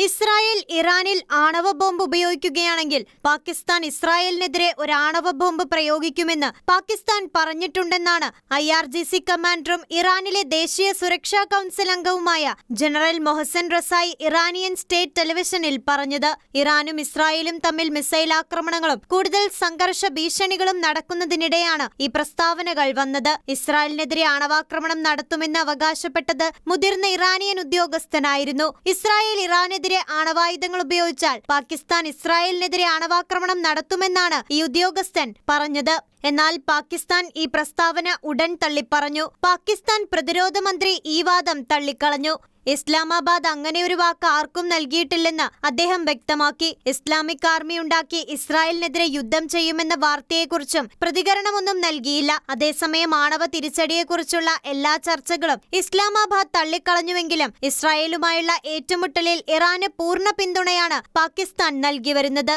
Israel ഇറാനിൽ ആണവ bomb ഉപയോഗിക്കുകയാണെങ്കിൽ പാകിസ്ഥാൻ ഇസ്രായേലിനെതിരെ ഒരു ആണവ ബോംബ് പ്രയോഗിക്കുമെന്ന് പാകിസ്ഥാൻ പറഞ്ഞിട്ടുണ്ടെന്നാണ് IRGC കമാൻഡറും ഇറാനിലെ ദേശീയ സുരക്ഷാ കൗൺസിൽ അംഗവുമായ ജനറൽ മൊഹസൻ റസായി ഇറാനിയൻ സ്റ്റേറ്റ് ടെലിവിഷനിൽ പറഞ്ഞത്. ഇറാനും ഇസ്രായേലും തമ്മിൽ മിസൈൽ ആക്രമണങ്ങളും കൂടുതൽ സംഘർഷ ഭീഷണികളും നടക്കുന്നതിനിടെയാണ് ഈ പ്രസ്താവനകൾ വന്നത്. ഇസ്രായേലിനെതിരെ ആണവാക്രമണം നടത്തുമെന്ന് അവകാശപ്പെട്ടത് മുതിർന്ന ഇറാനിയൻ ഉദ്യോഗസ്ഥനായിരുന്നു. ഇസ്രായേൽ ഇറാനെതിരെ ആണവായുധങ്ങൾ ഉപയോഗിച്ചാൽ പാകിസ്ഥാൻ ഇസ്രായേലിനെതിരെ ആണവാക്രമണം നടത്തുമെന്നാണ് ഈ ഉദ്യോഗസ്ഥൻ പറഞ്ഞത്. എന്നാൽ പാകിസ്ഥാൻ ഈ പ്രസ്താവന ഉടൻ തള്ളിപ്പറഞ്ഞു. പാകിസ്ഥാൻ പ്രതിരോധ മന്ത്രി ഈ വാദം തള്ളിക്കളഞ്ഞു. ഇസ്ലാമാബാദ് അങ്ങനെയൊരു വാക്ക് ആർക്കും നൽകിയിട്ടില്ലെന്ന് അദ്ദേഹം വ്യക്തമാക്കി. ഇസ്ലാമിക് ആർമി ഉണ്ടാക്കി ഇസ്രായേലിനെതിരെ യുദ്ധം ചെയ്യുമെന്ന വാർത്തയെക്കുറിച്ചും പ്രതികരണമൊന്നും നൽകിയില്ല. അതേസമയം ആണവ തിരിച്ചടിയെക്കുറിച്ചുള്ള എല്ലാ ചർച്ചകളും ഇസ്ലാമാബാദ് തള്ളിക്കളഞ്ഞുവെങ്കിലും ഇസ്രായേലുമായുള്ള ഏറ്റുമുട്ടലിൽ ഇറാന് പൂർണ്ണ പിന്തുണയാണ് പാകിസ്ഥാൻ നൽകി വരുന്നത്.